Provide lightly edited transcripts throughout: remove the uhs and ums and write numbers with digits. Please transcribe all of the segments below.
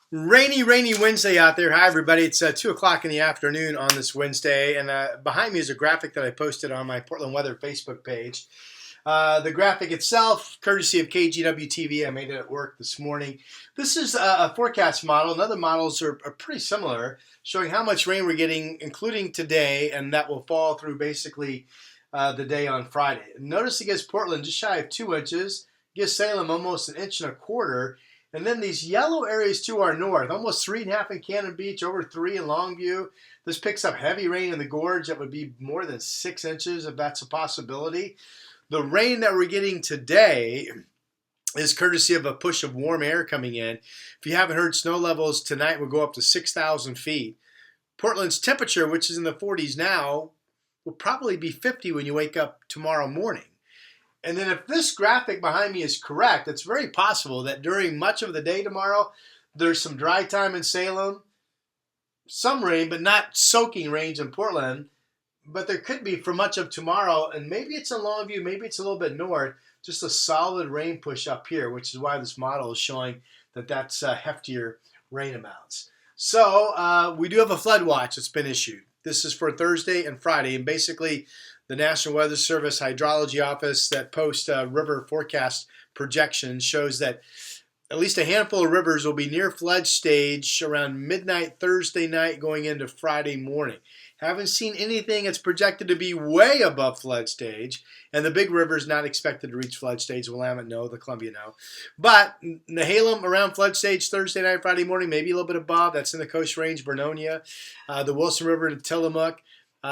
Rainy Wednesday out there. Hi, everybody. It's 2 o'clock in the afternoon on this Wednesday, and behind me is a graphic that I posted on my Portland Weather Facebook page. The graphic itself, courtesy of KGW TV, I made it at work this morning. This is a forecast model, and other models are pretty similar, showing how much rain we're getting, including today, and that will fall through basically the day on Friday. Notice it gives Portland just shy of 2 inches, gives Salem almost 1.25 inches. And then these yellow areas to our north, almost 3.5 in Cannon Beach, over 3 in Longview. This picks up heavy rain in the gorge that would be more than 6 inches if that's a possibility. The rain that we're getting today is courtesy of a push of warm air coming in. If you haven't heard, snow levels tonight will go up to 6,000 feet. Portland's temperature, which is in the 40s now, will probably be 50 when you wake up tomorrow morning. And then if this graphic behind me is correct, it's very possible that during much of the day tomorrow, there's some dry time in Salem, some rain, but not soaking rains in Portland. But there could be for much of tomorrow, and maybe it's in Longview, maybe it's a little bit north, just a solid rain push up here, which is why this model is showing that that's heftier rain amounts. So we do have a flood watch that's been issued. This is for Thursday and Friday, and basically the National Weather Service Hydrology Office that posts river forecast projections shows that at least a handful of rivers will be near flood stage around midnight Thursday night going into Friday morning. Haven't seen anything that's projected to be way above flood stage, and the big rivers not expected to reach flood stage. The Willamette no, the Columbia no. But Nehalem around flood stage Thursday night, Friday morning, maybe a little bit above. That's in the Coast Range, Vernonia, the Wilson River to Tillamook.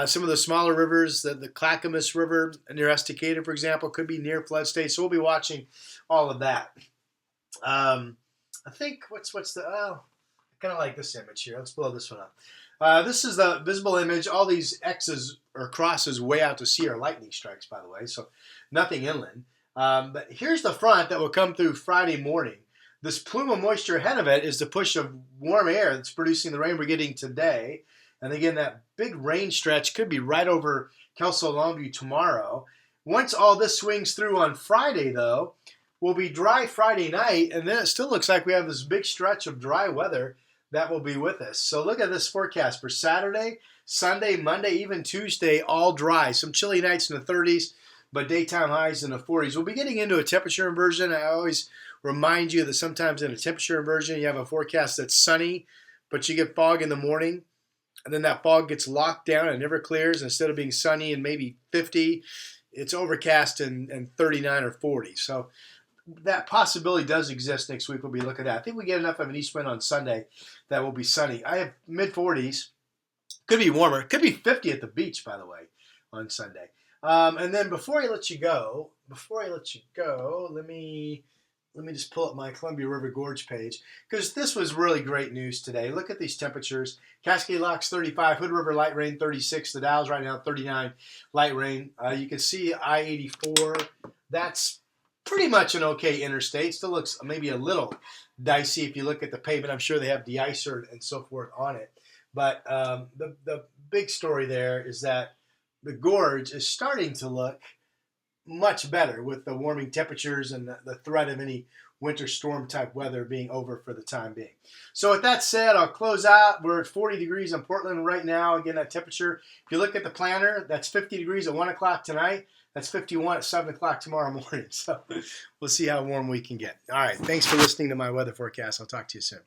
Some of the smaller rivers, the Clackamas River near Estacada, for example, could be near flood stage. So we'll be watching all of that. I think I kind of like this image here. Let's blow this one up. This is the visible image. All these X's or crosses way out to sea are lightning strikes, by the way, so nothing inland. But here's the front that will come through Friday morning. This plume of moisture ahead of it is the push of warm air that's producing the rain we're getting today. And again, that big rain stretch could be right over Kelso Longview tomorrow. Once all this swings through on Friday, though, will be dry Friday night, and then it still looks like we have this big stretch of dry weather that will be with us. So look at this forecast for Saturday, Sunday, Monday, even Tuesday, all dry. Some chilly nights in the 30s, but daytime highs in the 40s. We'll be getting into a temperature inversion. I always remind you that sometimes in a temperature inversion, you have a forecast that's sunny, but you get fog in the morning. And then that fog gets locked down and never clears. Instead of being sunny and maybe 50, it's overcast and 39 or 40. So that possibility does exist next week. We'll be looking at. I think we get enough of an east wind on Sunday that will be sunny. I have mid-40s. Could be warmer. Could be 50 at the beach, by the way, on Sunday. And then before I let you go, let me just pull up my Columbia River Gorge page, because this was really great news today. Look at these temperatures. Cascade Locks 35, Hood River light rain 36, the Dalles right now 39 light rain. You can see I-84. That's pretty much an okay interstate. Still looks maybe a little dicey if you look at the pavement. I'm sure they have de-icer and so forth on it. But the big story there is that the gorge is starting to look much better with the warming temperatures and the threat of any winter storm type weather being over for the time being. So with that said, I'll close out. We're at 40 degrees in Portland right now. Again, that temperature, if you look at the planner, that's 50 degrees at 1 o'clock tonight. That's 51 at 7 o'clock tomorrow morning. So we'll see how warm we can get. All right. Thanks for listening to my weather forecast. I'll talk to you soon.